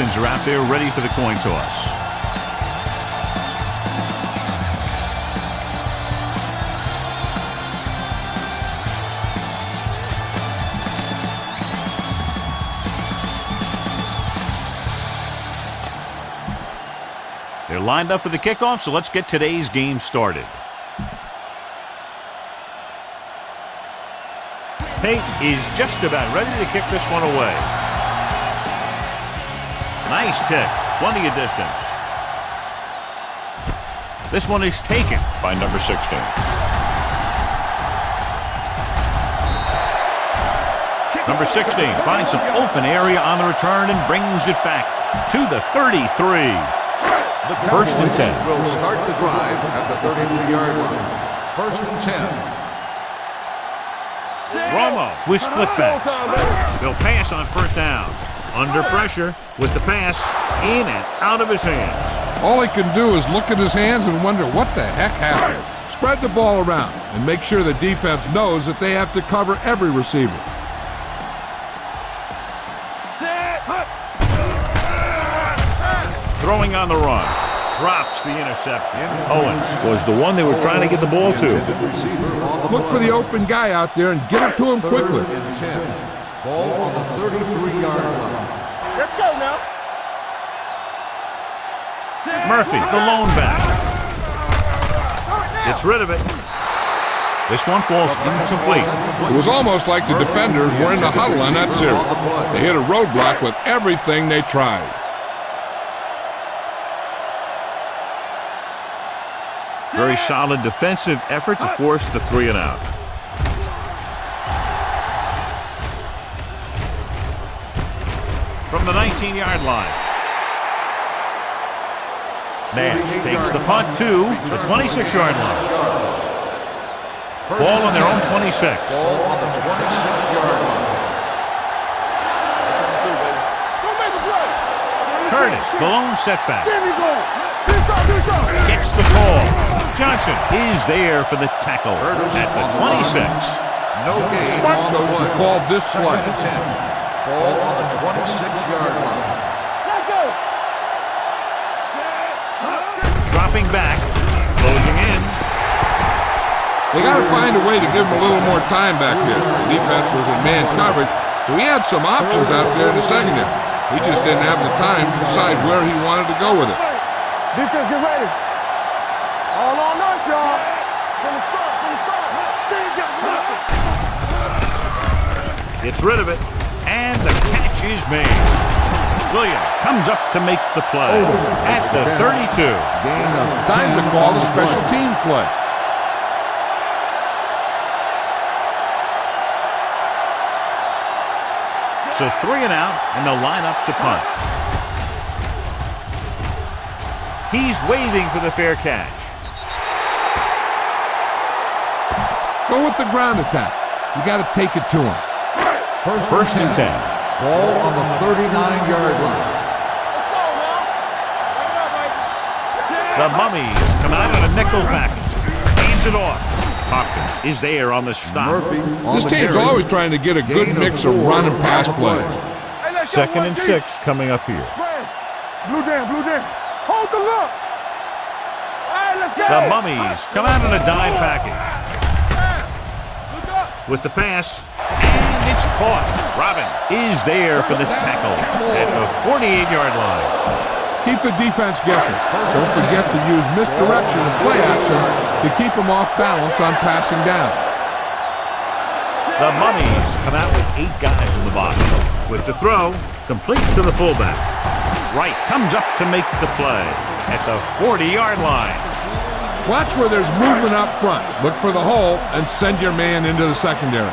captains are out there ready for the coin toss. They're lined up for the kickoff, so let's get today's game started. Pate is just about ready to kick this one away. Nice kick, plenty of distance. This one is taken by number 16. Number 16 finds some open area on the return and brings it back to the 33. First and 10. Will start the drive at the 33-yard line. First and 10. Romo with split backs. They'll pass on first down. Under pressure with the pass in and out of his hands. All he can do is look at his hands and wonder what the heck happened. Spread the ball around and make sure the defense knows that they have to cover every receiver. Throwing on the run. Drops the interception. Owens was the one they were trying to get the ball to. Look for the open guy out there and get it to him quickly. Ball on the 33-yard line. Let's go now. Murphy, the lone back. Gets rid of it. This one falls incomplete. It was almost like the defenders were in the huddle on that series. They hit a roadblock with everything they tried. Very solid defensive effort to force the 3 and out. From the 19-yard line. Nash takes the punt to the 26-yard line. Ball on their own 26. Ball on the 26-yard line. Curtis, the lone setback. Gets the call. Johnson is there for the tackle at the 26. No gain on the one. Called this play. Second and 10. Ball on the 26-yard line. Dropping back, closing in. They got to find a way to give him a little more time back there. The defense was in man coverage, so he had some options out there in the secondary. He just didn't have the time to decide where he wanted to go with it. Defense, get ready. All on us, y'all. From the start, Gets rid of it, and the catch is made. Williams comes up to make the play at the 32. Time to call the special teams play. So 3 and out, and they'll line up to punt. He's waving for the fair catch. Go with the ground attack. You got to take it to him. First and 10. Ball on the 39-yard line. The Mummies come out in a nickel package. Hands it off. Hopkins is there on the stop. This team's always trying to get a good mix of run and pass plays. Second and 6 coming up here. Blue down. Hold the look. The Mummies come out in a dime package. With the pass, and it's caught. Robbins is there for the tackle at the 48-yard line. Keep the defense guessing. Don't forget to use misdirection and play action to keep them off balance on passing down. The Mummies come out with 8 guys in the box. With the throw, complete to the fullback. Wright comes up to make the play at the 40-yard line. Watch where there's movement up front. Look for the hole and send your man into the secondary.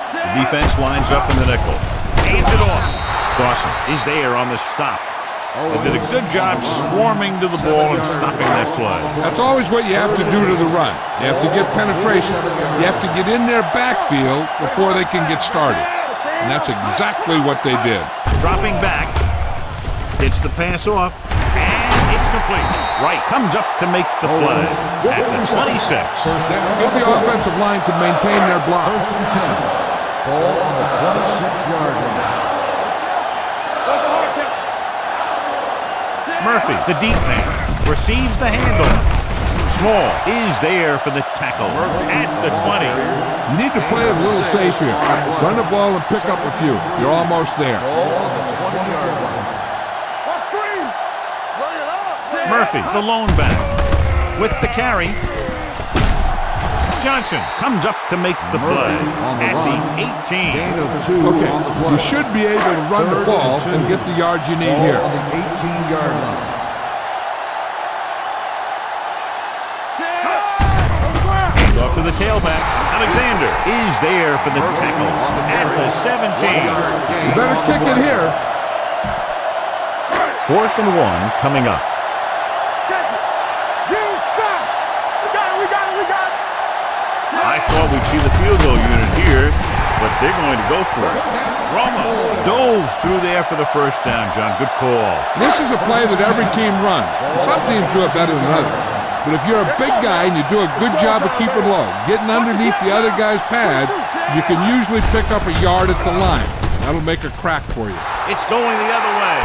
The defense lines up in the nickel. Hands it off. Dawson is there on the stop. They did a good job swarming to the ball and stopping that play. That's always what you have to do to the run. You have to get penetration. You have to get in their backfield before they can get started. And that's exactly what they did. Dropping back. Gets the pass off. And it's complete. Wright comes up to make the play at the 26. Give the offensive line to maintain their block. Ball on the 26-yard line. Murphy, the deep man, receives the handoff. Small is there for the tackle at the 20. You need to play it a little safe here. Run the ball and pick up a few. You're almost there. Ball on the 20-yard line. Murphy, the lone back, with the carry. Johnson comes up to make the play at the 18. Gain of 2 Okay, on the play. you should be able to run the ball and get the yards you need Ball here. on the 18-yard line. Off to the tailback. Alexander is there for the tackle at the 17. You better kick it here. 4th and 1 coming up. I thought we'd see the field goal unit here, but they're going to go for it. Romo dove through there for the first down, John. Good call. This is a play that every team runs. Some teams do it better than others. But if you're a big guy and you do a good job of keeping low, getting underneath the other guy's pad, you can usually pick up a yard at the line. That'll make a crack for you. It's going the other way.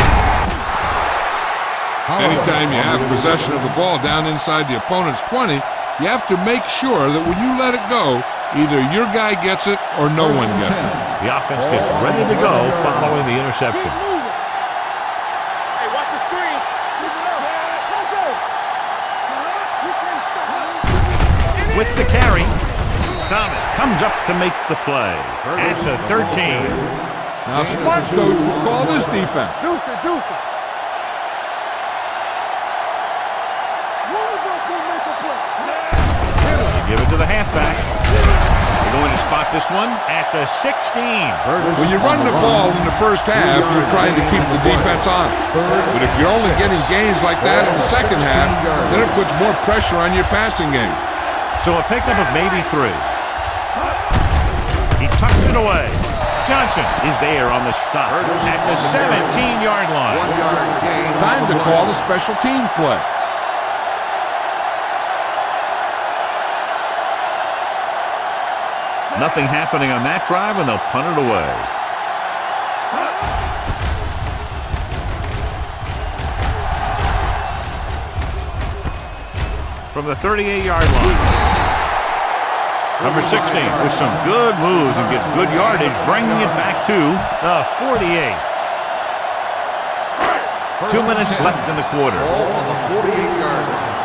Anytime you have possession of the ball down inside the opponent's 20, you have to make sure that when you let it go, either your guy gets it or no one gets it. The offense gets ready to go following the interception. Hey, watch the screen. Keep it up. Let's go. With the carry, Thomas comes up to make the play at the 13. Now, smart coach will call this defense. Deuce it. Give it to the halfback. They're going to spot this one at the 16. When you run the ball in the first half, you're trying to keep the defense on. But if you're only getting gains like that in the second half, then it puts more pressure on your passing game. So a pickup of maybe 3. He tucks it away. Johnson is there on the stop at the 17-yard line. 1-yard gain. Time to call the special teams play. Nothing happening on that drive, and they'll punt it away. From the 38-yard line. Number 16 with some good moves and gets good yardage, bringing it back to the 48. 2 minutes left in the quarter. Ball on the 48-yard line.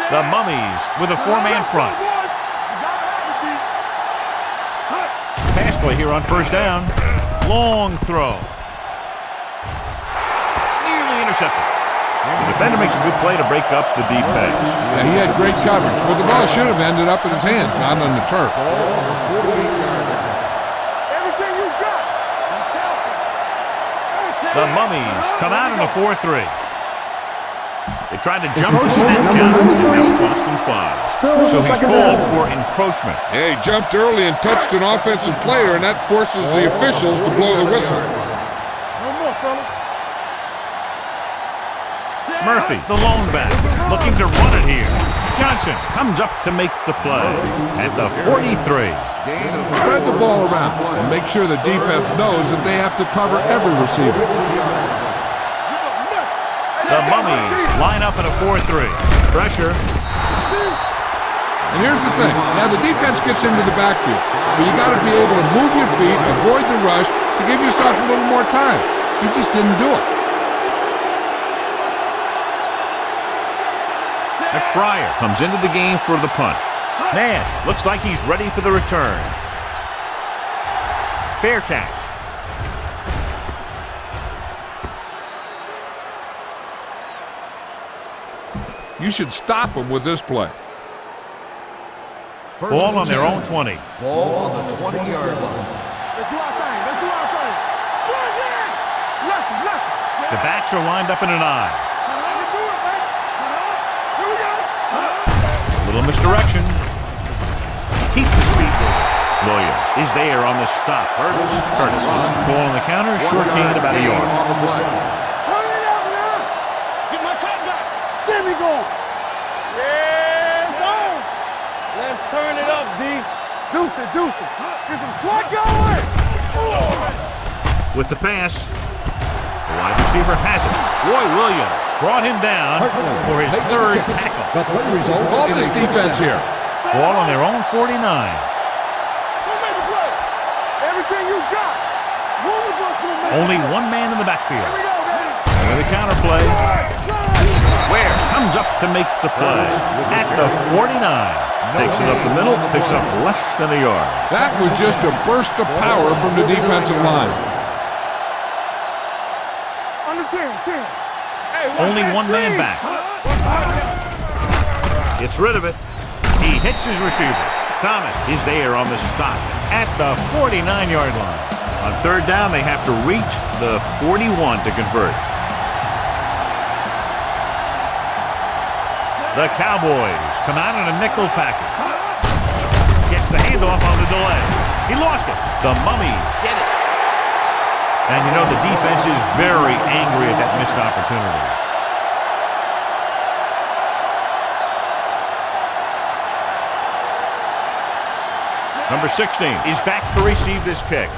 The Mummies with a 4-man front. Pass play here on first down. Long throw. Nearly intercepted. The defender makes a good play to break up the deep pass. Yeah, he had great coverage, but the ball should have ended up in his hands, not on the turf. Ball on the 48-yard line. Everything you got. The Mummies come out in a 4-3. They tried to jump the snap count, and it'll cost him 5. So he's called for encroachment. Yeah, he jumped early and touched an offensive player, and that forces the officials to blow the whistle. No more, fella. Murphy, the lone back, looking to run it here. Johnson comes up to make the play at the 43. Gain of Spread the ball around and make sure the defense knows that they have to cover every receiver. The Mummies line up in a 4-3. Pressure. And here's the thing. Now, the defense gets into the backfield, but you got to be able to move your feet, avoid the rush, to give yourself a little more time. You just didn't do it. McBriar comes into the game for the punt. Nash looks like he's ready for the return. Fair catch. You should stop them with this play. Ball on their own 20. Ball on the 20-yard line. Let's do our thing. Left. The backs are lined up in an I. Little misdirection. Keeps his feet. Williams is there on the stop. Curtis wants the call on the counter. Short gain about a yard. On the play. Turn it out now. Get my cut back. There we go. Yes, on. Let's turn it up, D. Deucey. Get some swat going. With the pass, the wide receiver has it. Roy Williams brought him down for his third tackle. All this defense here. Ball on their own 49. Don't make a play. Everything you got. Only one man in the backfield. Here we go, baby. With the counter play. Ware comes up to make the play at the 49. Takes it up the middle, picks up less than a yard. That was just a burst of power from the defensive line. Under 10. Hey, Only one man back. Gets rid of it. He hits his receiver. Thomas is there on the stop at the 49-yard line. On third down, they have to reach the 41 to convert. The Cowboys come out in a nickel package. Gets the handoff on the delay. He lost it. The Mummies get it. And you know the defense is very angry at that missed opportunity. Number 16 is back to receive this kick.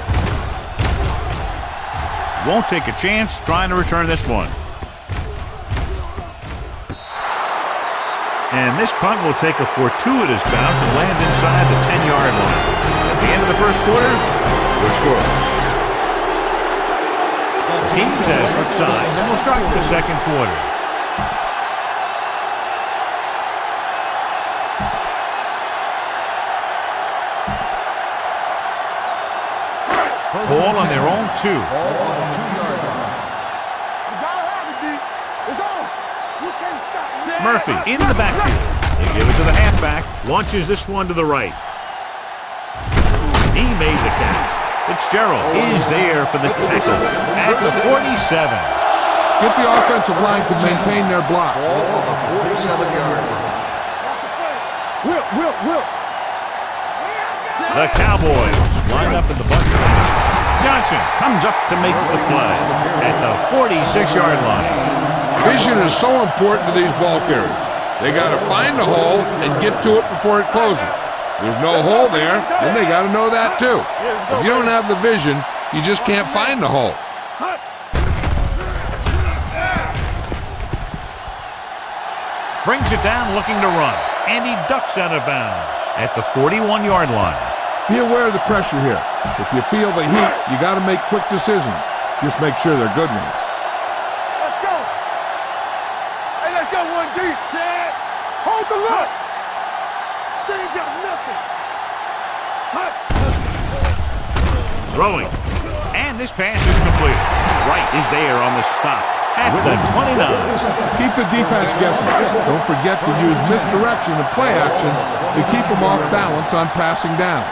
Won't take a chance trying to return this one. And this punt will take a fortuitous bounce and land inside the 10-yard line. At the end of the first quarter, we're scoreless. The teams have switched sides, and we'll start the second quarter. Ball on their own 2. Murphy in the backfield. They give it to the halfback. Launches this one to the right. He made the catch. Fitzgerald is there for the tackle at the 47. Get the offensive line to maintain their block. Ball on the 47-yard line. Will. The Cowboys line up in the bunch. Johnson comes up to make the play at the 46-yard line. Vision is so important to these ball carriers. They got to find the hole and get to it before it closes. There's no hole there, then they got to know that too. If you don't have the vision, you just can't find the hole. Brings it down looking to run, and he ducks out of bounds at the 41-yard line. Be aware of the pressure here. If you feel the heat, you got to make quick decisions. Just make sure they're good ones. Let's go. Hey, let's go one deep. Set. Hold the look. They ain't got nothing. Throwing. And this pass is complete. Wright is there on the stop at the 29. Keep the defense guessing. Don't forget to use misdirection and play action to keep them off balance on passing down.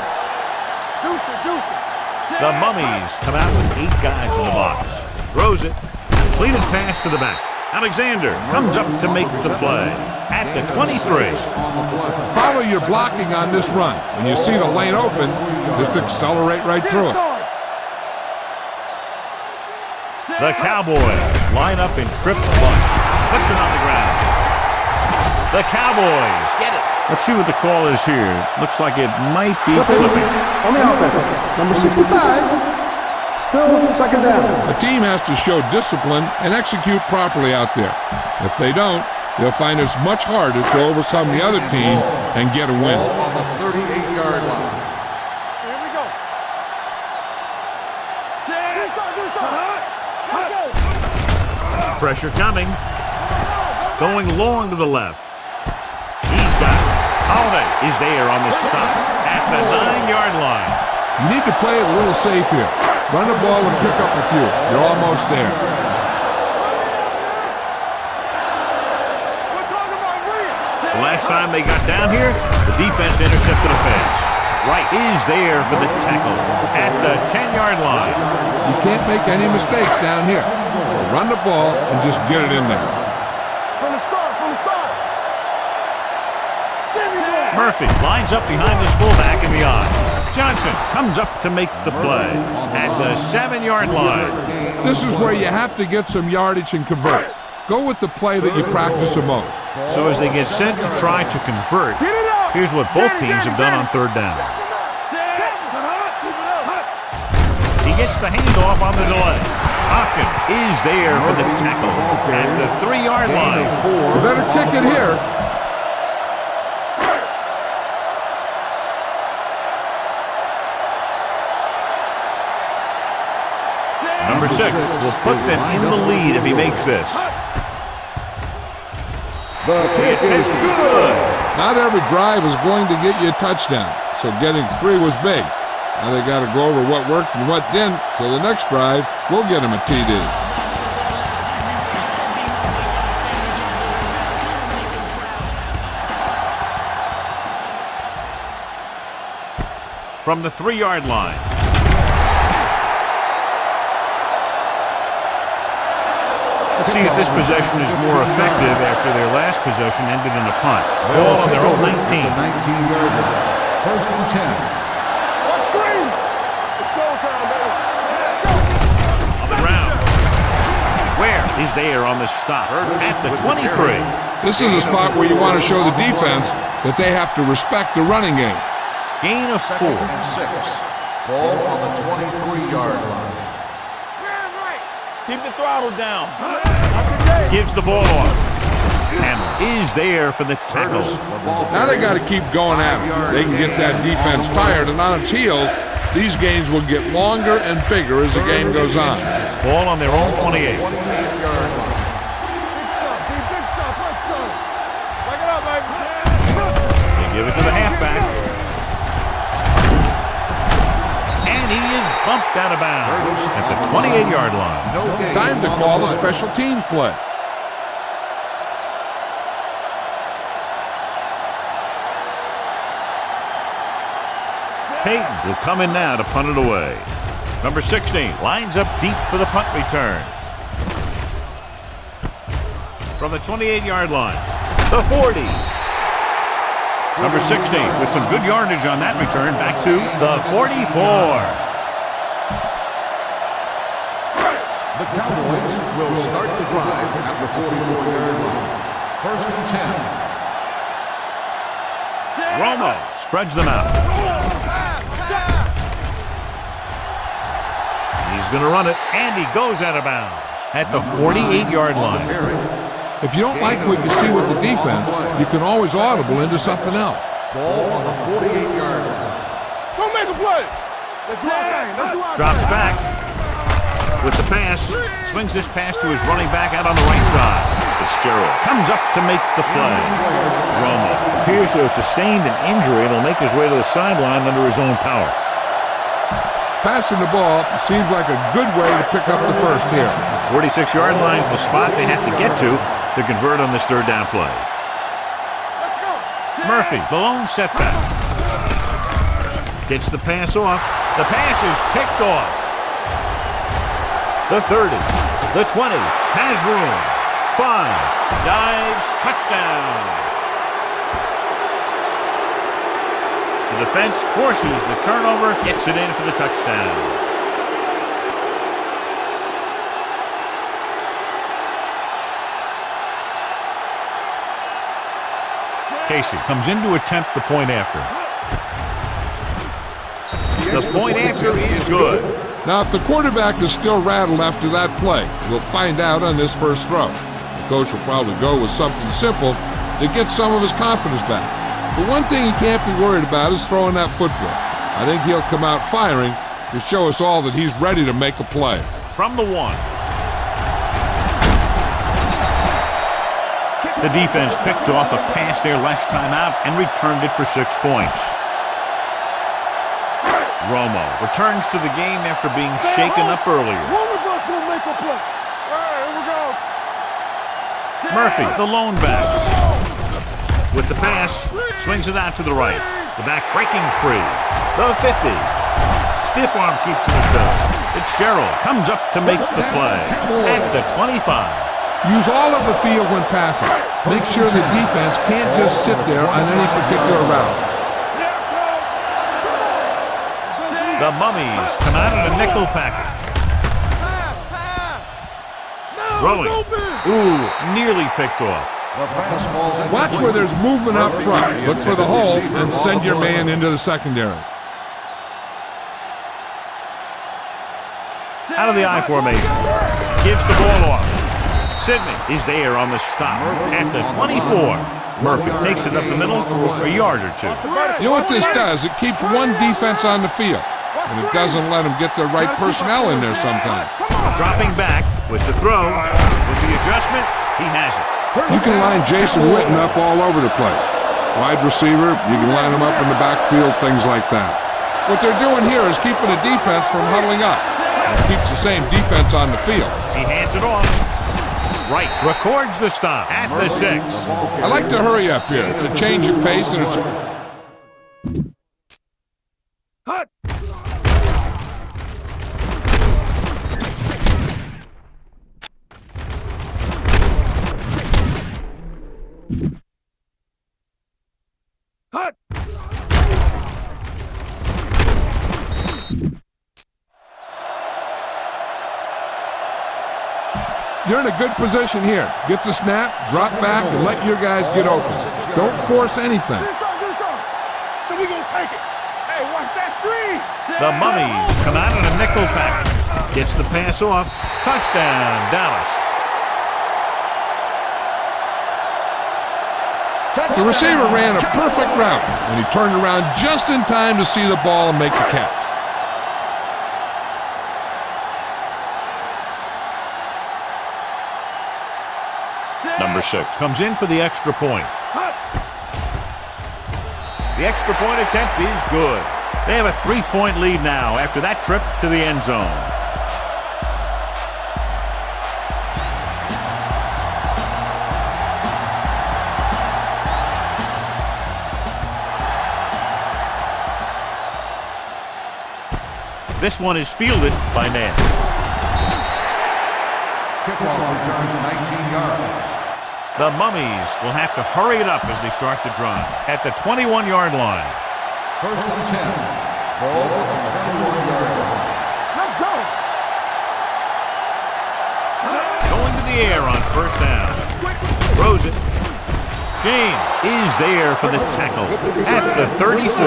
The Mummies come out with 8 guys in the box. Throws it. Completed pass to the back. Alexander comes up to make the play at the 23. Follow your blocking on this run. When you see the lane open, just accelerate right through it. The Cowboys line up in trips bunch. Puts it on the ground. The Cowboys get it. Let's see what the call is here. Looks like it might be flipping. On the offense, number 65, still second down. A team has to show discipline and execute properly out there. If they don't, they'll find it's much harder to overcome the other team and get a win. Ball on the 38-yard line. Here we go. Pressure coming. Going long to the left. He's got it. Holiday is there on the stop at the 9-yard line. You need to play it a little safe here. Run the ball and pick up a few. You're almost there. The last time they got down here, the defense intercepted a pass. Wright is there for the tackle at the 10-yard line. You can't make any mistakes down here. Run the ball and just get it in there. From the start. Murphy lines up behind his fullback in the eye. Johnson comes up to make the play at the 7-yard line. This is where you have to get some yardage and convert. Go with the play that you practice the most. So as they get set to try to convert, here's what both teams have done on third down. gets the handoff on the delay. Hopkins is there for the tackle at the 3-yard line. You better kick it here. Number 6 will put them in the lead if he makes this. The attempt is good. Not every drive is going to get you a touchdown, so getting 3 was big. Now they got to go over what worked and what didn't, so the next drive will get them a TD. From the 3-yard line. Let's see if this possession is more effective after their last possession ended in a punt. Ball on their own 19. 19-yard line. First and 10. What screen? It's showtime, baby. On the ground. Where is there on the stop at the 23. This is a spot where you want to show the defense that they have to respect the running game. Gain of 4. Second and 6. Ball on the 23-yard line. Keep the throttle down. Gives the ball off. And is there for the tackle. Now they got to keep going at it. They can get that defense tired, and on its heels, these games will get longer and bigger as the game goes on. Ball on their own 28. 28-yard line. They give it to the halfback. And he is bumped out of bounds at the 28-yard line. Time to call a special teams play. Peyton will come in now to punt it away. Number 16 lines up deep for the punt return. From the 28-yard line, the 40. Number 16 with some good yardage on that return back to the 44. The Cowboys will start the drive at the 44-yard line. First and 10. Romo spreads them out. He's going to run it, and he goes out of bounds at the 48-yard line. If you don't like what you see with the defense, you can always audible into something else. Ball on the 48-yard line. Don't make a play. Let's do our thing. Let's do our Drops thing. back with the pass. Swings this pass to his running back out on the right side. Fitzgerald comes up to make the play. Romo appears to have sustained an injury and will make his way to the sideline under his own power. Passing the ball seems like a good way to pick up the first here. 46-yard line is the spot they have to get to convert on this third down play. Murphy, the lone setback. Gets the pass off. The pass is picked off. The 30, the 20, has room. 5, dives, touchdown. The defense forces the turnover, gets it in for the touchdown. Casey comes in to attempt the point after. The point after is good. Now, if the quarterback is still rattled after that play, we'll find out on this first throw. The coach will probably go with something simple to get some of his confidence back. But one thing he can't be worried about is throwing that football. I think he'll come out firing to show us all that he's ready to make a play. From the 1. The defense picked off a pass there last time out and returned it for 6 points. Romo returns to the game after being shaken up earlier. One of us will make a play. All right, here we go. Murphy, the lone back. With the pass, swings it out to the right. The back breaking free. The 50. Stiff arm keeps him at bay. Fitzgerald comes up to make the play at the 25. Use all of the field when passing. Make sure the defense can't just sit there on any particular route. The Mummies come out in a nickel package. Throwing. Ooh, nearly picked off. Watch where there's movement up front. Look for the hole and send your man into the secondary. Out of the I formation. Gives the ball off. Sidney is there on the stop at the 24. Murphy takes it up the middle for a yard or two. You know what this does? It keeps one defense on the field, and it doesn't let them get the right personnel in there sometimes. Dropping back with the throw. With the adjustment, he has it. You can line Jason Witten up all over the place. Wide receiver, you can line him up in the backfield, things like that. What they're doing here is keeping the defense from huddling up. It keeps the same defense on the field. He hands it off. Right, records the stop at the 6. I like to hurry up here. It's a change of pace, and it's You're in a good position here. Get the snap, drop back, and let your guys get open. Don't force anything. So we gonna take it. Hey, watch that screen. The Mummies come out in a nickel package. Gets the pass off. Touchdown, Dallas. The receiver ran a perfect route, and he turned around just in time to see the ball and make the catch. Number 6 comes in for the extra point. The extra point attempt is good. They have a 3-point lead now after that trip to the end zone. This one is fielded by Nance. Kickoff return 19 yards. The Mummies will have to hurry it up as they start the drive at the 21-yard line. First and 10. Ball at the 21-yard line. Let's go. Going to the air on first down. Throws it. James is there for the tackle at the 34.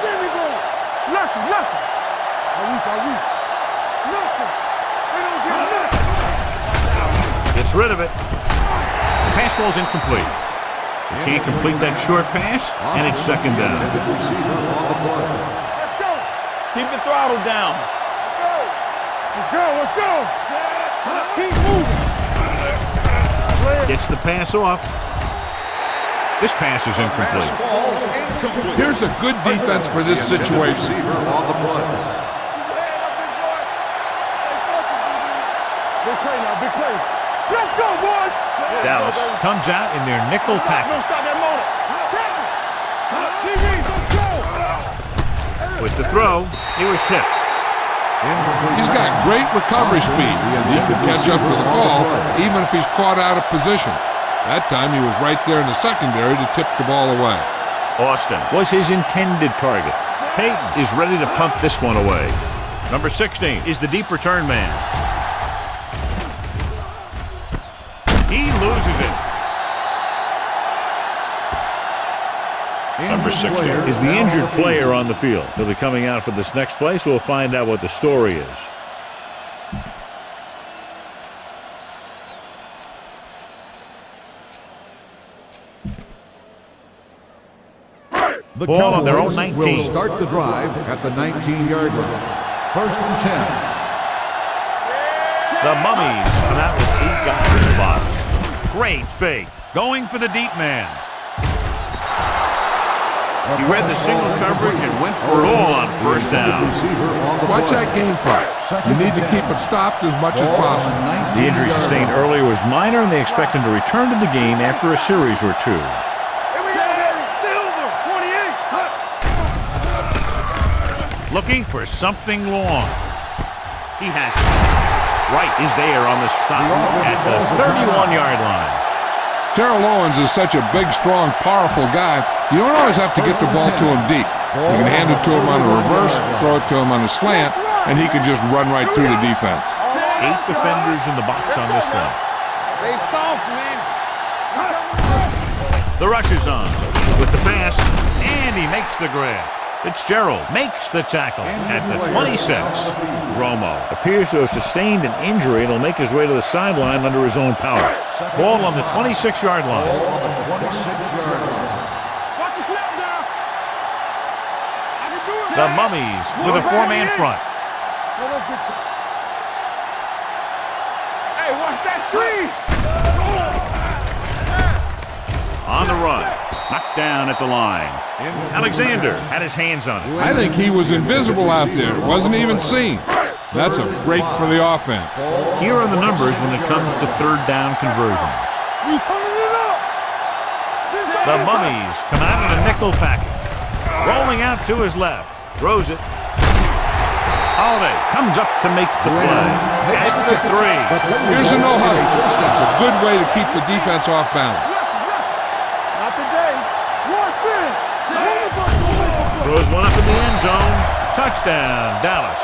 There we go. Nothing. Are we? Nothing. They don't get nothing. Gets rid of it. The pass ball's incomplete. He can't complete that short pass, and it's second down. Let's go. Keep the throttle down. Let's go. Keep moving. Gets the pass off. This pass is incomplete. Here's a good defense for this situation. Big play. Let's go, boys. Dallas comes out in their nickel package. Don't stop that motor. Let's go. With the throw, he was tipped. He's got great recovery speed. He can catch up to the ball even if he's caught out of position. That time he was right there in the secondary to tip the ball away. Austin was his intended target. Peyton is ready to pump this one away. Number 16 is the deep return man. He loses it. Number 16 is the injured player on the field. He'll be coming out for this next play, so we'll find out what the story is. The Ball on their own Cowboys 19. will start the drive at the 19-yard line. First and 10. The Mummies come out with 8 guys in the box. Great fake. Going for the deep man. He read the single coverage and went for it all on first down. Watch that game part. You need to keep it stopped as much as possible. The injury sustained earlier was minor, and they expect him to return to the game after a series or two. Looking for something long. He has it. Wright is there on the stop at the 31-yard line. Terrell Owens is such a big, strong, powerful guy. You don't always have to get the ball to him deep. You can hand it to him on a reverse, throw it to him on a slant, and he can just run right through the defense. 8 defenders in the box on this one. They soft, man. The rush is on with the pass, and he makes the grab. Fitzgerald makes the tackle at the 26. Romo appears to have sustained an injury and will make his way to the sideline under his own power. Ball on the 26-yard line. Ball on the 26-yard line. Watch the snap now. I can do it. The Mummies with a four-man front. Hey, watch that screen. On the run. Knocked down at the line. Alexander had his hands on it. I think he was invisible out there. Wasn't even seen. That's a break for the offense. Here are the numbers when it comes to third down conversions. We turning it up. The Mummies come out in a nickel package. Rolling out to his left. Throws it. Holiday comes up to make the play. At the 3. Here's a no-huddle. That's a good way to keep the defense off balance. Not today. Watch it. Throws one up in the end zone. Touchdown, Dallas.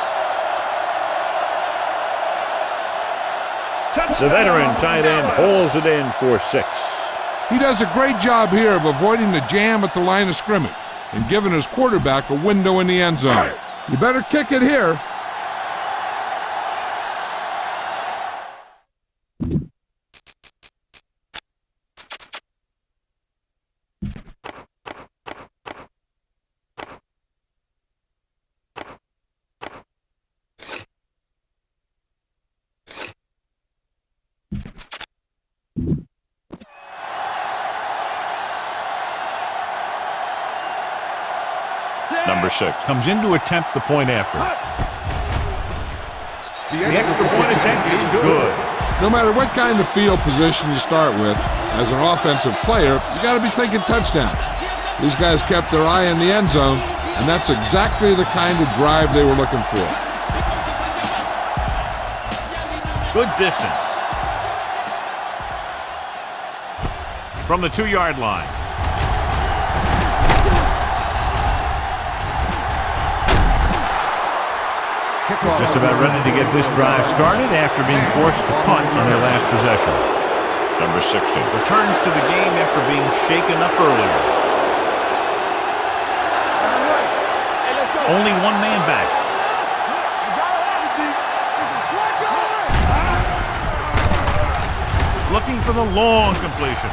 The veteran tight end hauls it in for 6. He does a great job here of avoiding the jam at the line of scrimmage and giving his quarterback a window in the end zone. You better kick it here. Number 6 comes in to attempt the point after. The extra point attempt is good. No matter what kind of field position you start with, as an offensive player, you got to be thinking touchdown. These guys kept their eye on the end zone, and that's exactly the kind of drive they were looking for. Good distance. From the 2-yard line. Just about ready to get this drive started after being forced to punt on their last possession. Number 60 returns to the game after being shaken up earlier. Only one man back. Looking for the long completion.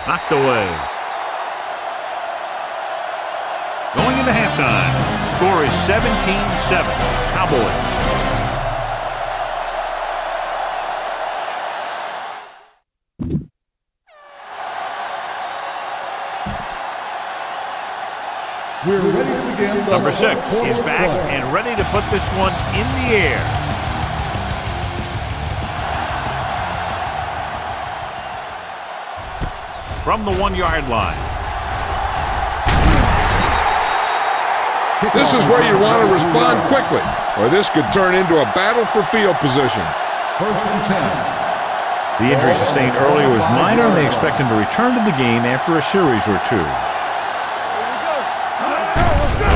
Knocked away. Going into halftime, the score is 17-7. Cowboys. We're ready to begin. Number 6 is back and ready to put this one in the air. From the 1-yard line. This is where you want to respond quickly, or this could turn into a battle for field position. 1st and 10. The injury sustained earlier was minor, and they expect him to return to the game after a series or 2.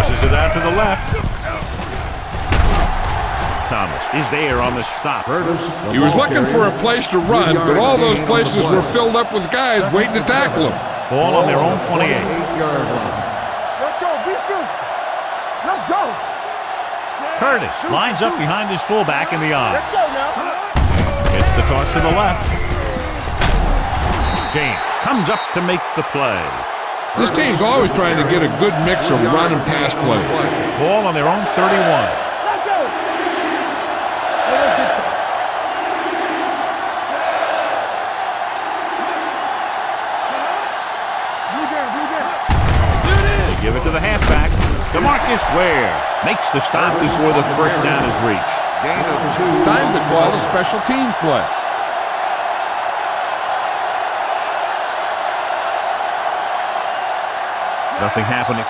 Pushes it out to the left. Thomas is there on the stop. He was looking for a place to run, but all those places were filled up with guys waiting to tackle him. Ball on their own 28. 8-yard line. Let's go. Be physical. Let's go. Curtis lines up behind his fullback in the eye. Let's go now. It's the toss to the left. James comes up to make the play. This team's always trying to get a good mix of run and pass plays. Ball on their own 31. Let's go. They give it to the halfback. DeMarcus Ware makes the stop before the first down is reached. Gain of 2. Time to call a special teams play. Nothing happening.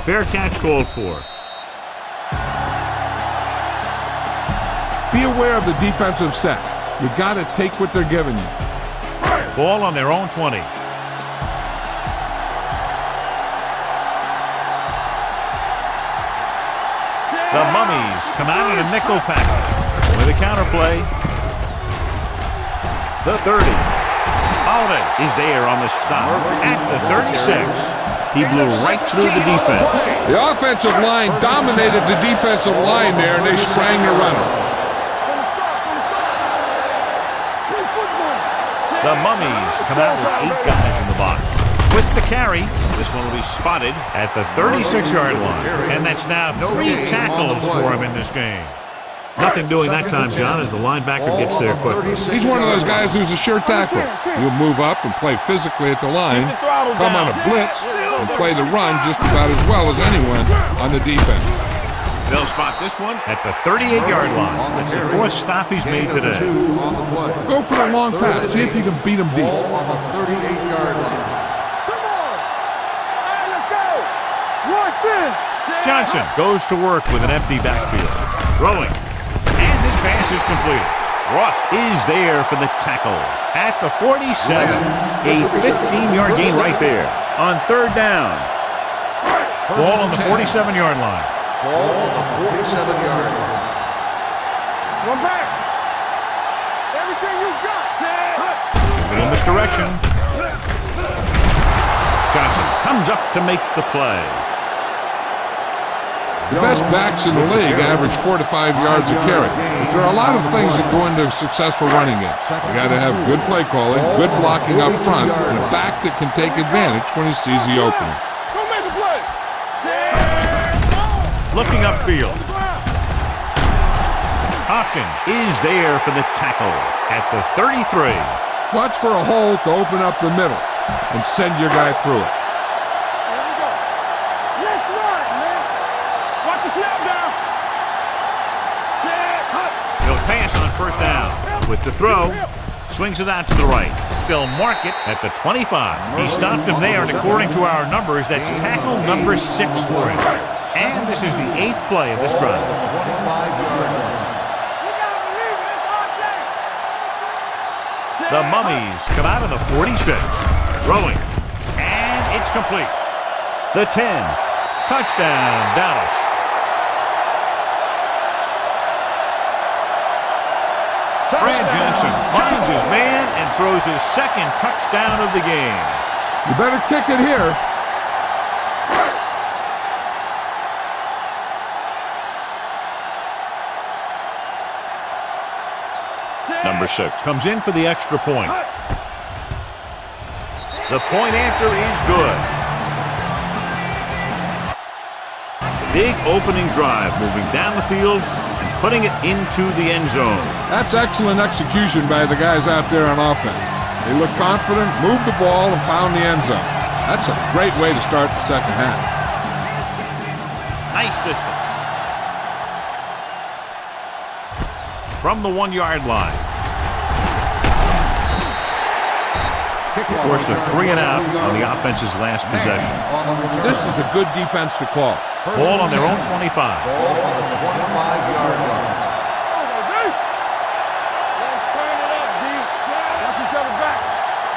Fair catch called for. be aware of the defensive set. You got to take what they're giving you. Ball on their own 20. The Mummies come out in a nickel package with a counterplay. The 30. Holiday is there on the stop at the 36. He blew right through the defense. The offensive line dominated the defensive line there, and they sprang the runner. The Mummies come out with 8 guys in the box. With the carry, this one will be spotted at the 36-yard line. And that's now 3 tackles for him in this game. Nothing doing that time, John, as the linebacker gets there quickly. He's one of those guys who's a sure tackler. He'll move up and play physically at the line, come on a blitz, and play the run just about as well as anyone on the defense. They'll spot this one at the 38-yard line. That's the 4th stop he's made today. Go for the long pass. See if you can beat him deep. On the 38-yard line. Come on. All right, let's go. Rush in. Johnson goes to work with an empty backfield. Throwing. And this pass is completed. Ross is there for the tackle at the 47. A 15-yard gain right there on 3rd down. Ball on the 47-yard line. Ball on the 47-yard line. One back. Everything you got. Little misdirection. Johnson comes up to make the play. The best backs in the league average 4 to 5 yards a carry. But there are a lot of things that go into a successful running game. You got to have good play calling, good blocking up front, and a back that can take advantage when he sees the opening. Don't make a play. Looking upfield. Hopkins is there for the tackle at the 33. Watch for a hole to open up the middle and send your guy through it. Here we go. Let's run, man. Watch the snap down. They'll pass on 1st down. With the throw, swings it out to the right. They'll mark it at the 25. He stopped him there, and according to our numbers, that's tackle number 6 for him. And this is the 8th play of this drive. The Mummies come out of the 46. Throwing. And it's complete. The 10. Touchdown, Dallas. Fred Johnson finds his man and throws his 2nd touchdown of the game. You better kick it here. Number 6 comes in for the extra point. The point after is good. Big opening drive, moving down the field and putting it into the end zone. That's excellent execution by the guys out there on offense. They looked confident, moved the ball, and found the end zone. That's a great way to start the second half. Nice distance. From the 1-yard line. Forced a 3 and out on the offense's last possession. This is a good defense to call. Ball on their own 25. Ball on the 25-yard line. Let's turn it up, D. Watch each other back.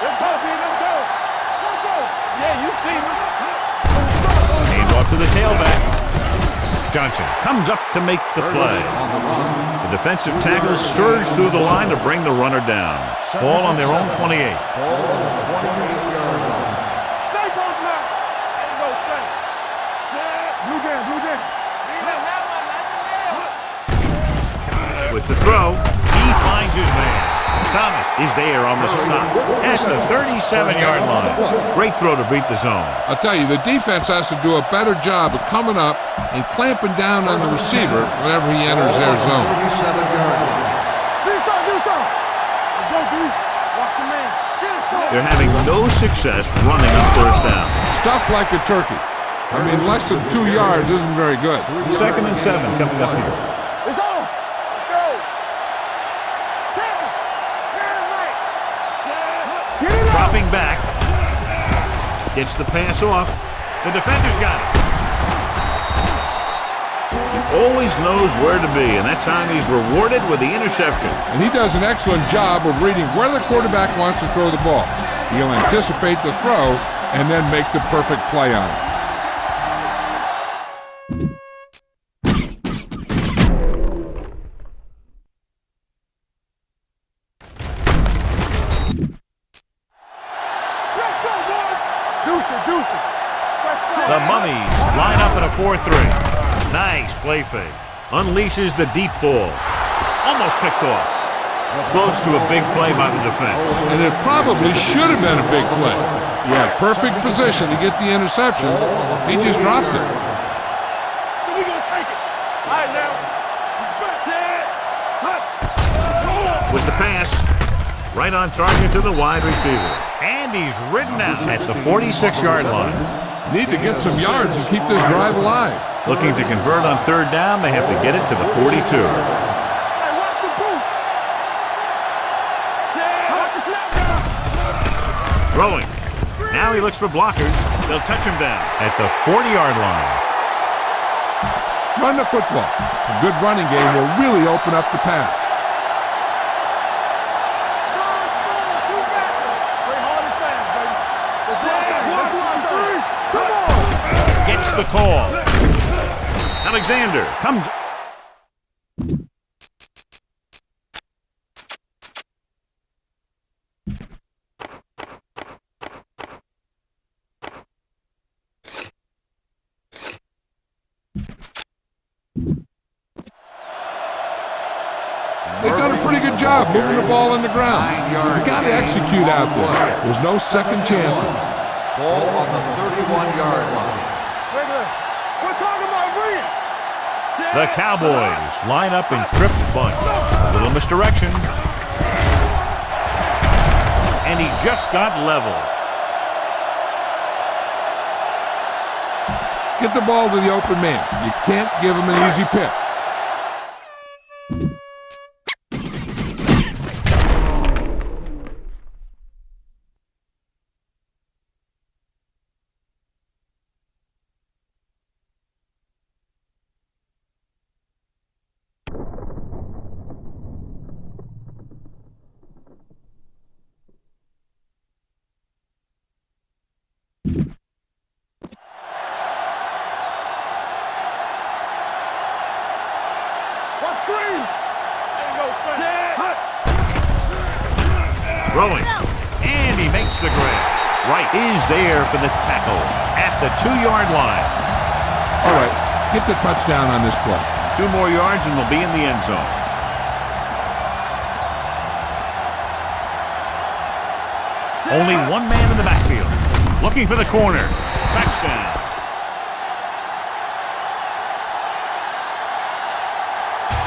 Let's go, D. Let's go. Let's go. Yeah, you see me. Hand off to the tailback. Johnson comes up to make the play. The defensive tackle surged through the line to bring the runner down. Ball on their own 28. Ball on the 28-yard line. Stay close now. Ain't no thing. Blue game, blue game. With the throw, he finds his man. Thomas is there on the stop at the 37-yard line. Great throw to beat the zone. I'll tell you, the defense has to do a better job of coming up and clamping down on the receiver whenever he enters their zone. 37-yard line. Let's go, D. Watch your man. They're having no success running on 1st down. Stuff like a turkey. I mean, less than 2 yards isn't very good. 2nd and 7 coming up here. It's on. Let's go. Dropping back. Gets the pass off. The defender's got it. He always knows where to be, and that time he's rewarded with the interception. And he does an excellent job of reading where the quarterback wants to throw the ball. He'll anticipate the throw and then make the perfect play on it. The Mummies line up in a 4-3. Nice play fake. Unleashes the deep ball. Almost picked off. Close to a big play by the defense. And it probably should have been a big play. He had perfect position to get the interception. He just dropped it. So we gonna take it. All right, now. With the pass, right on target to the wide receiver. And he's ridden out at the 46-yard line. Need to get some yards and keep this drive alive. Looking to convert on third down, they have to get it to the 42. Throwing. Now he looks for blockers. They'll touch him down at the 40-yard line. Run the football. A good running game will really open up the pass. Gets the call. Alexander comes. They've done a pretty good job moving the ball on the ground. You got to execute out there. There's no second chances. Ball on the 31-yard line. We're talking about bringing. The Cowboys line up in Tripp's bunch. A little misdirection. And he just got leveled. Get the ball to the open man. You can't give him an easy pick. Throwing. And he makes the grab. Wright is there for the tackle at the 2-yard line. All right, get the touchdown on this play. 2 more yards and we'll be in the end zone. Only one man in the backfield. Looking for the corner. Touchdown.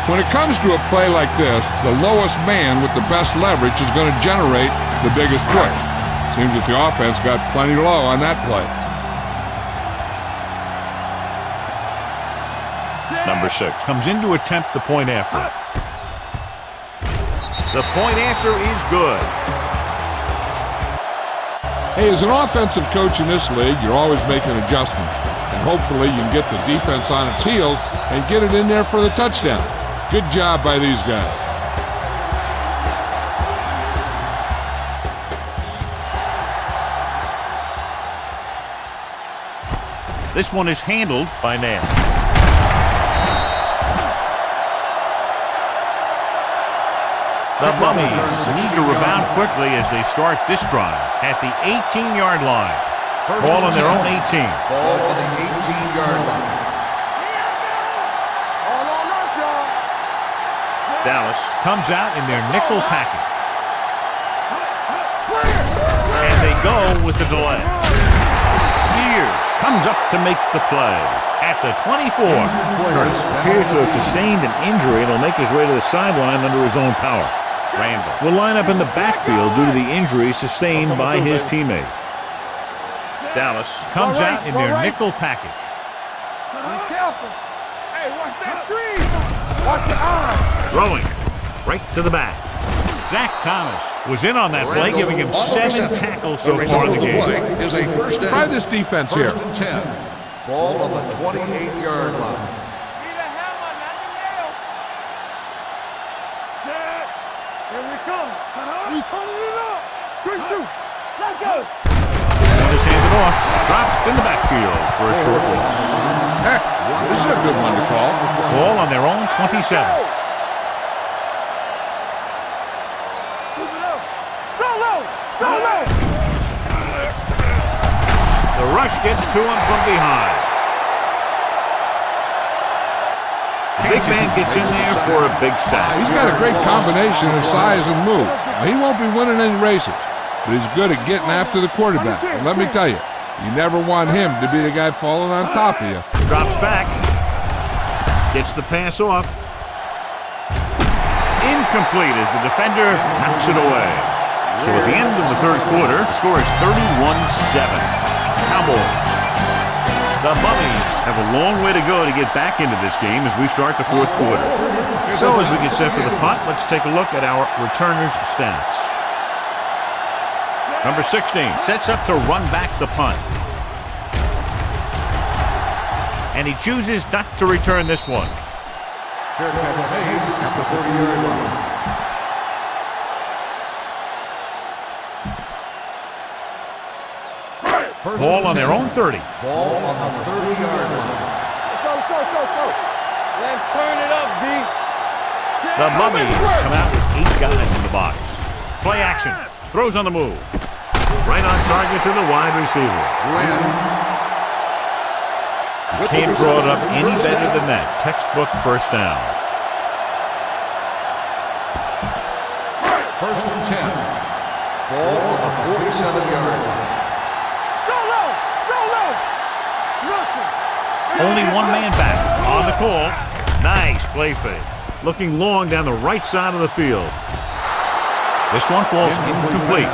When it comes to a play like this, the lowest man with the best leverage is going to generate the biggest push. Seems that the offense got plenty low on that play. Number 6 comes in to attempt the point after. The point after is good. Hey, as an offensive coach in this league, you're always making adjustments. And hopefully you can get the defense on its heels and get it in there for the touchdown. Good job by these guys. This one is handled by Nash. The Mummies need to rebound quickly as they start this drive at the 18-yard line. Ball on their own 18. Ball on the 18-yard line. Dallas comes out in their nickel package. And they go with the delay. Spears comes up to make the play at the 24. Curtis appears to have sustained an injury and will make his way to the sideline under his own power. Randall will line up in the backfield due to the injury sustained by his teammate. Dallas comes out in their nickel package. Be careful. Hey, watch that screen. Watch your eyes. Throwing right to the back. Zach Thomas was in on that play, giving him 7 tackles so far in the game. Is a first down. Try this defense here. First and 10. Ball on the 28-yard line. Here we come. We turning it up. Good shoot. Let's go. This one is handed off. Dropped in the backfield for a short loss. Heck, this is a good one to call. Ball on their own 27. Move it up. Go low. Go low. The rush gets to him from behind. Big man gets in there for a big sack. He's got a great combination of size and move. Now, he won't be winning any races, but he's good at getting after the quarterback. And let me tell you, you never want him to be the guy falling on top of you. Drops back. Gets the pass off. Incomplete as the defender knocks it away. So at the end of the third quarter, the score is 31-7. Cowboys. The Mummies have a long way to go to get back into this game as we start the fourth quarter. So as we get set for the punt, let's take a look at our returners' stats. Number 16 sets up to run back the punt. And he chooses not to return this one. Fair catch made at the 30-yard line. Ball on their own 30. Ball on the 30-yard line. Let's go, let's go, let's go, let's go. Let's turn it up, D. The Mummies come out with 8 guys in the box. Play action. Throws on the move. Right on target to the wide receiver. Can't draw it up any better than that. Textbook first down. First and 10. Ball on the 47-yard line. Only one man back on the call. Nice play fake. Looking long down the right side of the field. This one falls incomplete.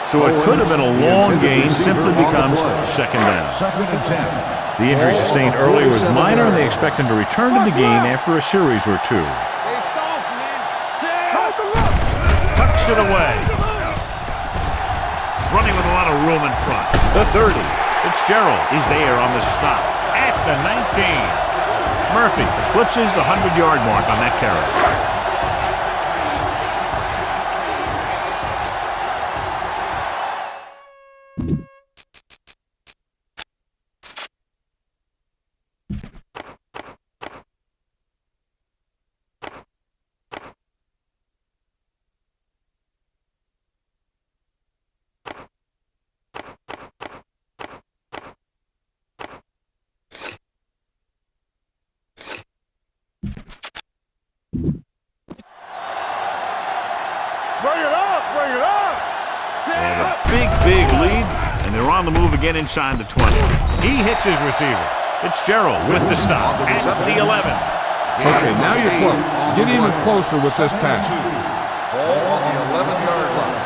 So it could have been a long gain, simply becomes second down. Second and 10. The injury sustained earlier was minor, and they expect him to return to the game after a series or two. Tucks it away. Running with a lot of room in front. The 30. Fitzgerald is there on the stop at the 19. Murphy eclipses the 100-yard mark on that carry. Bring it up, bring it up. And a big lead, and they're on the move again inside the 20. He hits his receiver. Fitzgerald with the stop at the 11. Okay, now you're close. Get even closer with this pass. Ball on the 11-yard line.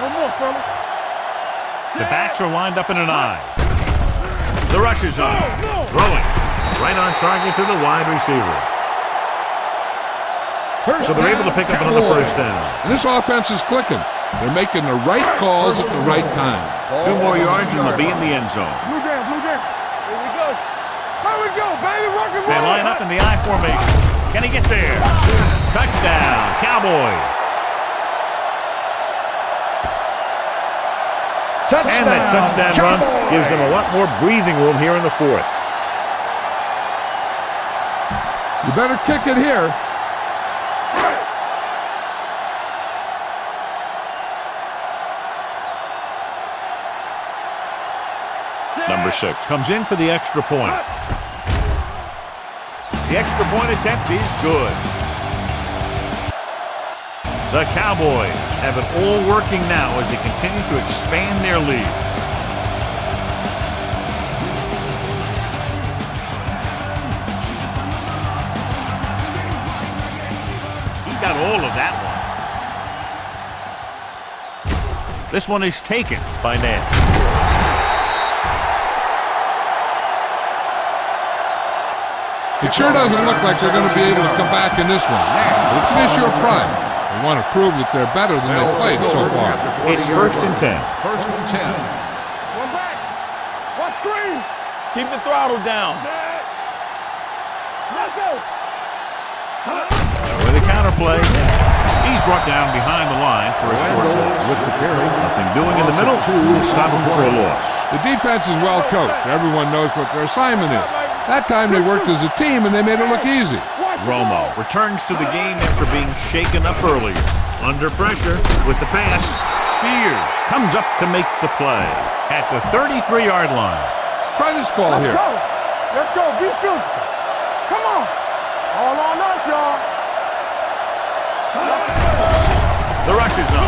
No more, fella. The backs are lined up in an eye. The rush is on. Throwing. Right on target to the wide receiver. So they're able to pick up another first down. And this offense is clicking. They're making the right calls at the right time. 2 more yards and they'll be in the end zone. Blue down, blue down. Here we go. Here we go, baby. Rock and roll. They line up in the I formation. Can he get there? Touchdown, Cowboys. And that touchdown run gives them a lot more breathing room here in the fourth. You better kick it here. Number 6 comes in for the extra point. The extra point attempt is good. The Cowboys have it all working now as they continue to expand their lead. He got all of that one. This one is taken by Nash. It sure doesn't look like they're going to be able to come back in this one. But it's an issue of pride. They want to prove that they're better than they've played so far. It's first and 10. First and 10. One back. One screen. Keep the throttle down. Let's go. With a counter play, he's brought down behind the line for a short loss. With the carry. Nothing doing in the middle. Stop him for a loss. The defense is well coached. Everyone knows what their assignment is. That time they worked as a team and they made it look easy. Romo returns to the game after being shaken up earlier. Under pressure with the pass. Spears comes up to make the play at the 33-yard line. Try this call here. Let's go. Be physical. Come on. All on us, y'all. The rush is on.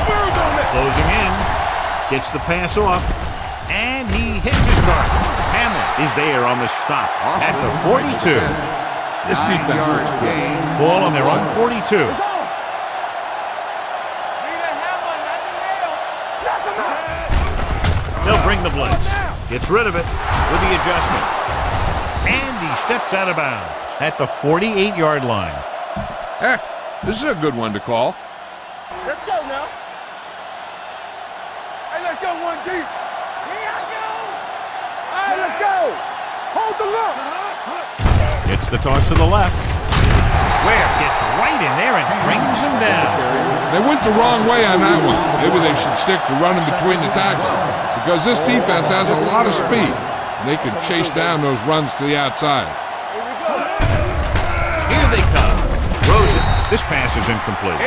Closing in. Gets the pass off. And he hits his target. Hamlin is there on the stop at the 42. This defense is Ball on their own 42. They'll bring the blitz. Gets rid of it with the adjustment. And he steps out of bounds at the 48-yard line. Heck, this is a good one to call. Let's go now. Hey, let's go one deep. Here I go. All right, let's go. Hold the look. Gets the toss to the left. Ware gets right in there and brings him down. They went the wrong way on that one. Maybe they should stick to running between the tackles because this defense has a lot of speed. They can chase down those runs to the outside. Here they come. Throws it. This pass is incomplete.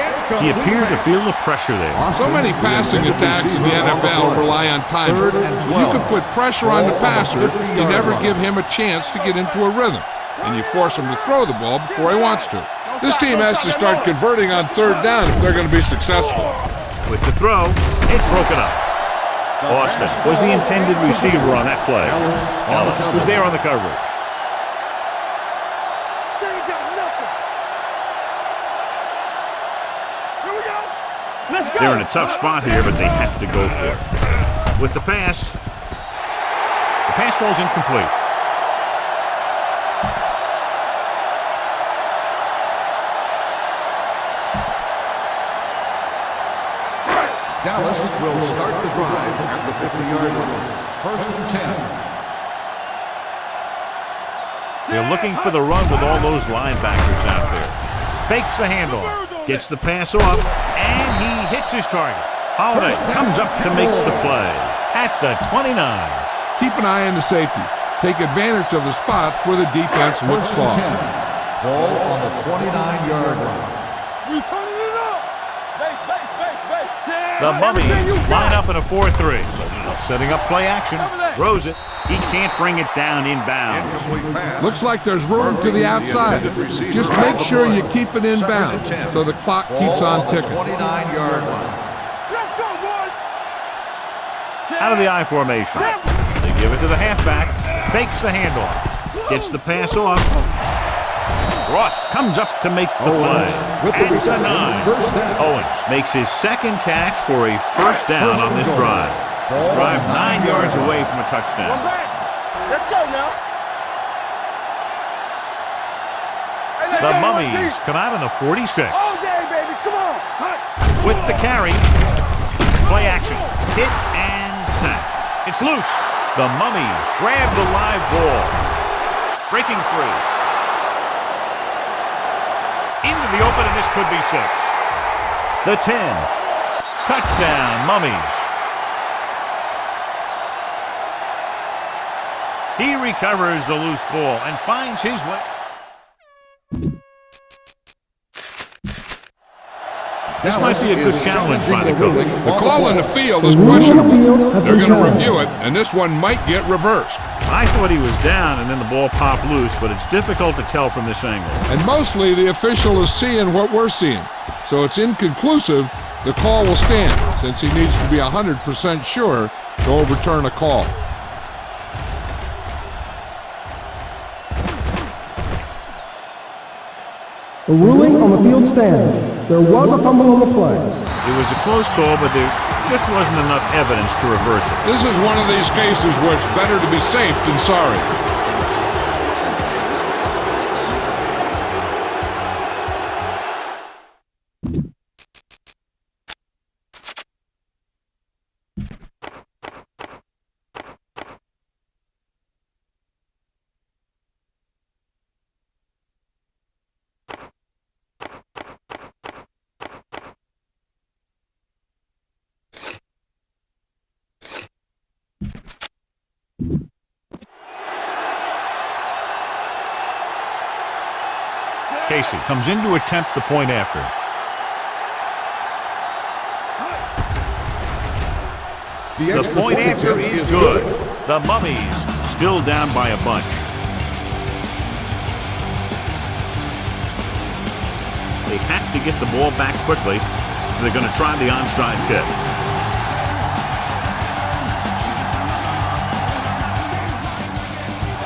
He appeared to feel the pressure there. So many passing attacks in the NFL rely on timing. When you can put pressure on the passer, you never give him a chance to get into a rhythm, and you force him to throw the ball before he wants to. This team has to start converting on third down if they're going to be successful. With the throw, it's broken up. Austin was the intended receiver on that play. Ellis was there on the coverage. They ain't got nothing. Here we go. Let's go. They're in a tough spot here, but they have to go for it. With the pass falls incomplete. Dallas will start the drive at the 50-yard line. First and 10. They're looking for the run with all those linebackers out there. Fakes the handoff, gets the pass off, and he hits his target. Holiday comes up to make the play at the 29. Keep an eye on the safeties. Take advantage of the spots where the defense looks First and soft. 10. Ball on the 29-yard line. We turning it up. Base. The Mummies line up in a 4-3. Setting up play action. Throws it. He can't bring it down inbounds. Incomplete pass. Looks like there's room to the outside. Just make sure you keep it inbounds so the clock keeps on ticking. 29-yard line. Let's go, boys. Out of the I formation. They give it to the halfback. Fakes the handoff. Gets the pass off. Ross comes up to make the play. With the At the reception, 9. first down. Owens makes his second catch for a first down on this drive. This drive 9 yards away from a touchdown. Let's go now. Hey, let's The go one Mummies deep. come out in the 46. All day, baby. Come on. With the carry. Play action. Hit and sack. It's loose. The Mummies grab the live ball. Breaking free. Into the open, and this could be 6. The 10. Touchdown, Mummies. He recovers the loose ball and finds his way. This might be a good challenge by the coach. The call on the field is The rule on the questionable. field has They're been going to challenged. review it, and this one might get reversed. I thought he was down and then the ball popped loose, but it's difficult to tell from this angle. And mostly the official is seeing what we're seeing. So it's inconclusive. The call will stand since he needs to be 100% sure to overturn a call. The ruling on the field stands. There was a fumble on the play. It was a close call, but there just wasn't enough evidence to reverse it. This is one of these cases where it's better to be safe than sorry. Casey comes in to attempt the point after. The point after is good. The Mummies still down by a bunch. They have to get the ball back quickly, so they're going to try the onside kick.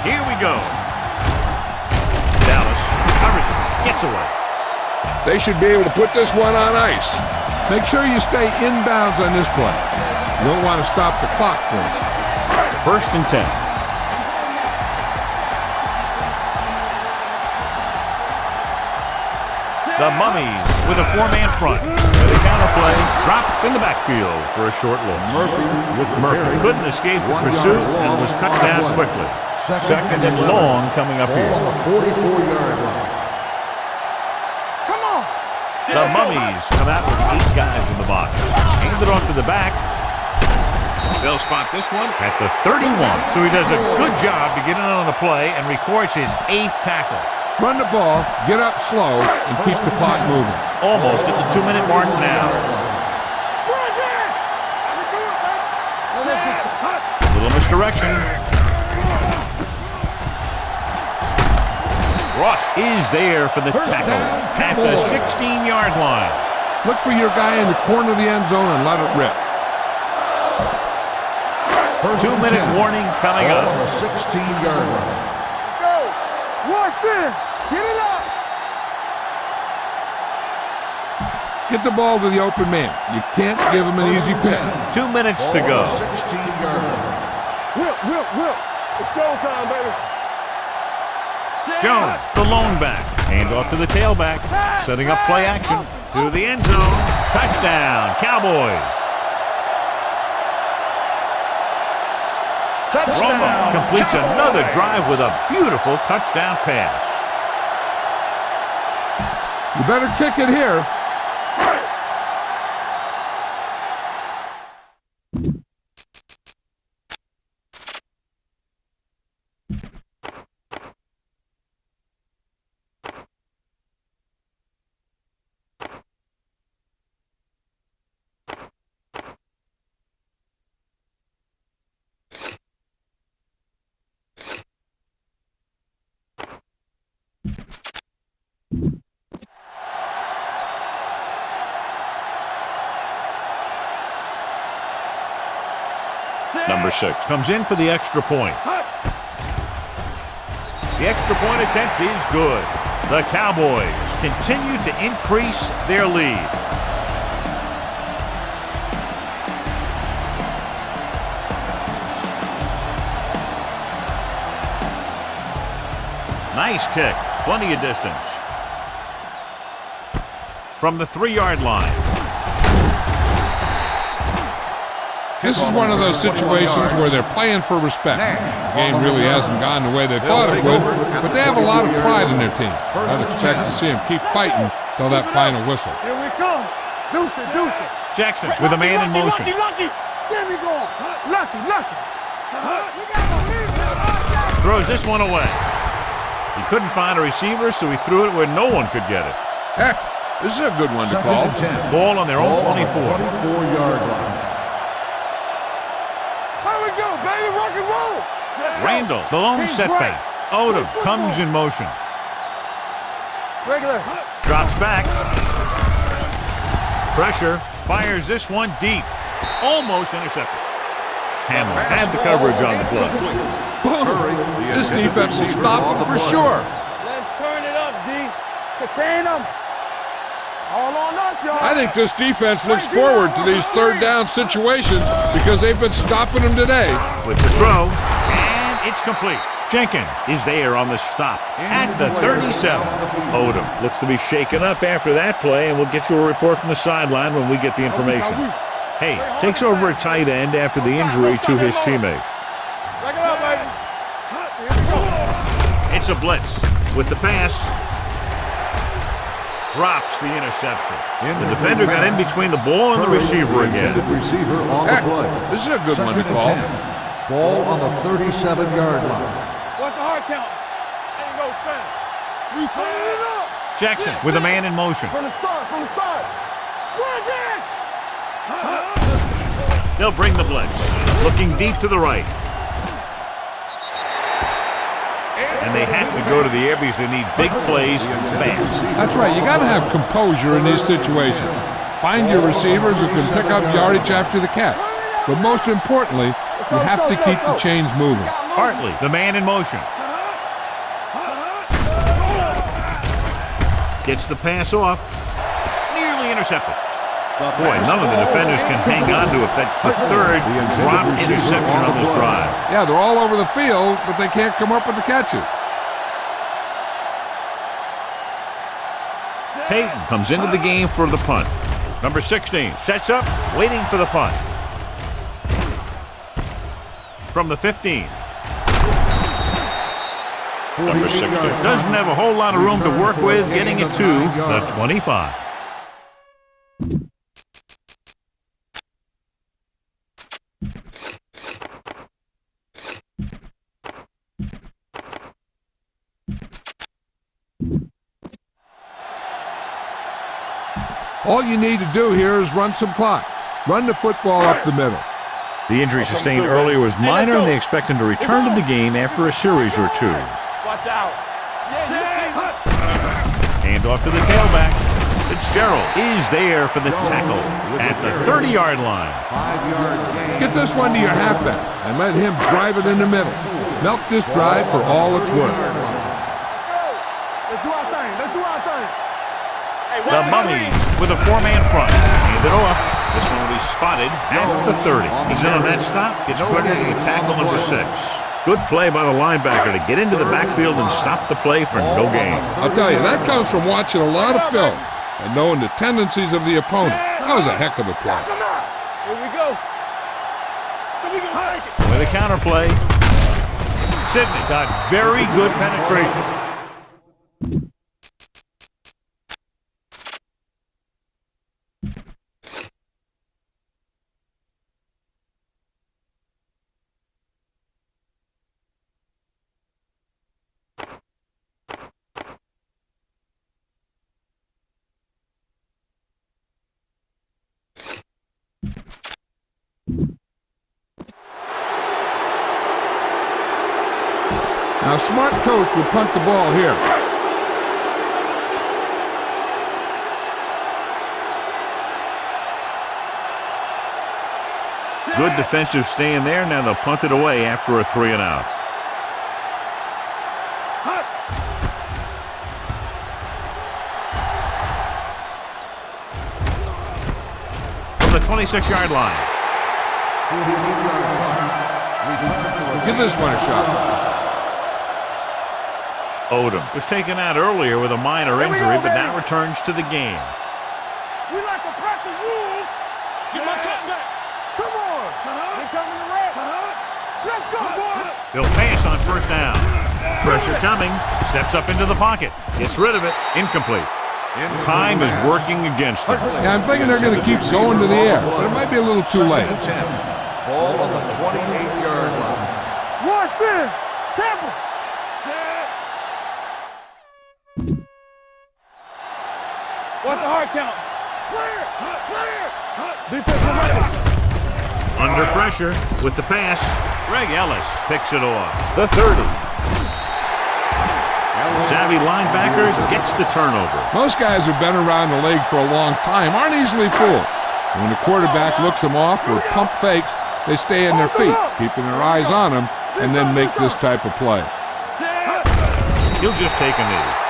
Here we go. Dallas covers it, gets away. They should be able to put this one on ice. Make sure you stay inbounds on this play. You don't want to stop the clock for it. 1st and 10. The Mummies with a 4-man front. With a counter play, dropped in the backfield for a short loss. Murphy couldn't escape the pursuit and was cut down quickly. 2nd and long coming up here. On the 44-yard line. Come on. The Mummies come out with 8 guys in the box. Hand it off to the back. They'll spot this one at the 31. So he does a good job to get in on the play and records his 8th tackle. Run the ball, get up slow, and keep the clock moving. Almost at the 2-minute mark now. Little misdirection. Ross is there for the tackle at the 16-yard line. Look for your guy in the corner of the end zone and let it rip. 2-minute warning coming up. On the 16-yard line. Let's go. Watch in. Get it up. Get the ball to the open man. You can't give him an easy pick. 2 minutes to go. 16-yard line. Whip. It's showtime, baby. Jones, the lone back. Hand off to the tailback. Setting up play action to the end zone. Touchdown, Cowboys. Romo completes another drive with a beautiful touchdown pass. You better kick it here. Number 6 comes in for the extra point. The extra point attempt is good. The Cowboys continue to increase their lead. Nice kick. Plenty of distance. From the 3-yard line. This is one of those situations where they're playing for respect. The game really hasn't gone the way they thought it would, but they have a lot of pride in their team. I'd expect to see them keep fighting till that final whistle. Here we come. Deuce it. Jackson with a man in motion. Lucky. There we go. Lucky. Throws this one away. He couldn't find a receiver, so he threw it where no one could get it. Heck, this is a good one to call. Ball on their own 24. 24-yard line. Here we go, baby. Rock and roll. Randall, the lone setback. Odom comes in motion. Regular. Drops back. Pressure. Fires this one deep. Almost intercepted. Hamlin had the coverage on the play. This defense will stop him for sure. Let's turn it up, D. Contain them. All on us, y'all. I think this defense looks forward to these third down situations because they've been stopping them today. With the throw, and it's complete. Jenkins is there on the stop at the 37. Odom looks to be shaken up after that play, and we'll get you a report from the sideline when we get the information. Hayes takes over a tight end after the injury to his teammate. Back it up, baby. It's a blitz with the pass. Drops the interception. The defender got in between the ball and the receiver again. Receiver on the play. This is a good one to call. Ball on the 37-yard line. What's the hard count? Ain't go fast. We turn it up. Jackson with a man in motion. From the start, from the start. Run again. They'll bring the blitz. Looking deep to the right. And they have to go to the air because they need big plays fast. That's right. You got to have composure in these situations. Find your receivers who can pick up yardage after the catch. But most importantly, you have to keep the chains moving. Hartley, the man in motion. Gets the pass off. Nearly intercepted. Boy, none of the defenders can hang on to it. That's the third drop interception on this drive. Yeah, they're all over the field, but they can't come up with the catches. Peyton comes into the game for the punt. Number 16 sets up, waiting for the punt. From the 15. Number 16 doesn't have a whole lot of room to work with, getting it to the 25. All you need to do here is run some clock. Run the football up the middle. The injury sustained earlier was minor, and they expect him to return to the game after a series or two. Watch out. Hand off to the tailback. Fitzgerald is there for the tackle at the 30-yard line. 5-yard gain. Get this one to your halfback and let him drive it in the middle. Milk this drive for all it's worth. Let's do our thing. Let's do our thing. The Mummies with a four-man front. Hand it off. This one will be spotted at the 30. He's in on that stop. Gets credited with tackle number 6. Good play by the linebacker to get into the backfield and stop the play for no gain. I'll tell you, that comes from watching a lot of film and knowing the tendencies of the opponent. That was a heck of a play. Here we go. So we gonna take it. With a counter play, Sidney got very good penetration. Now, a smart coach would punt the ball here. Good defensive stand there. Now they'll punt it away after a 3-and-out. From the 26-yard line. Give this one a shot. Odom was taken out earlier with a minor injury, but now returns to the game. We like to practice rules. Get my cut back. Come on. They coming to rap. Let's go, boys. He'll pass on first down. Pressure coming. Steps up into the pocket. Gets rid of it. Incomplete. Time is working against them. Yeah, I'm thinking they're going to keep going to the air, but it might be a little too late. Ball on the 28-yard line. Watch this. Temple. What's the hard count? Clear. Clear. Defense ready. Under pressure with the pass. Greg Ellis picks it off. The 30. Savvy linebacker gets the turnover. Most guys who've been around the league for a long time aren't easily fooled. When the quarterback looks them off or pump fakes, they stay in their feet, keeping their eyes on them, and then make this type of play. He'll just take a knee.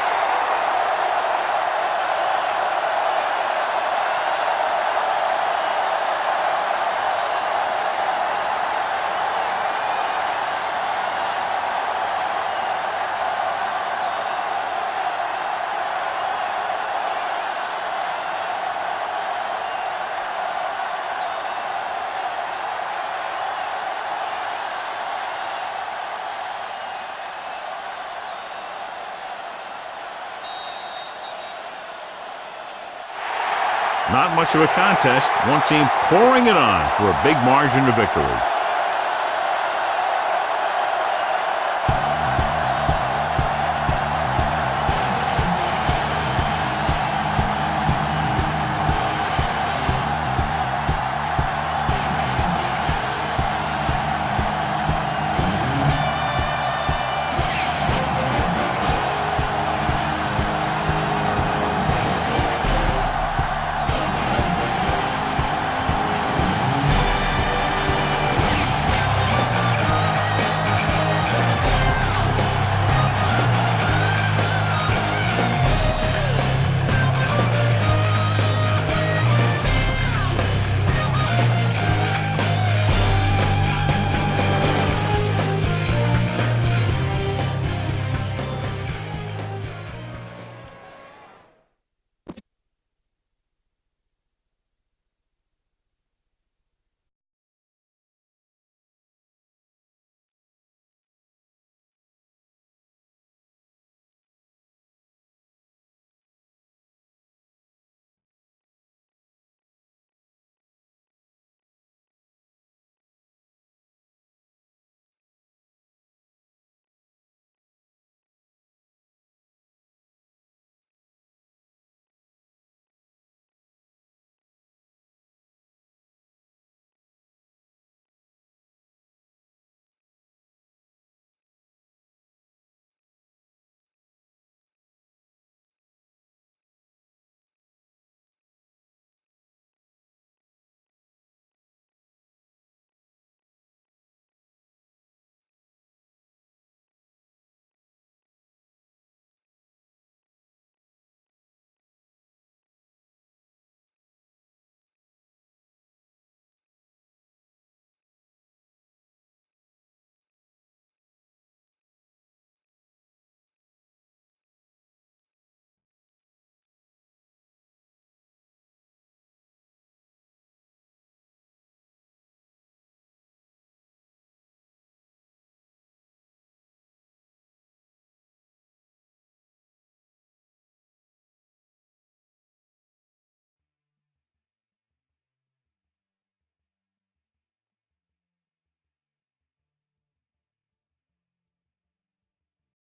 Not much of a contest. One team pouring it on for a big margin of victory.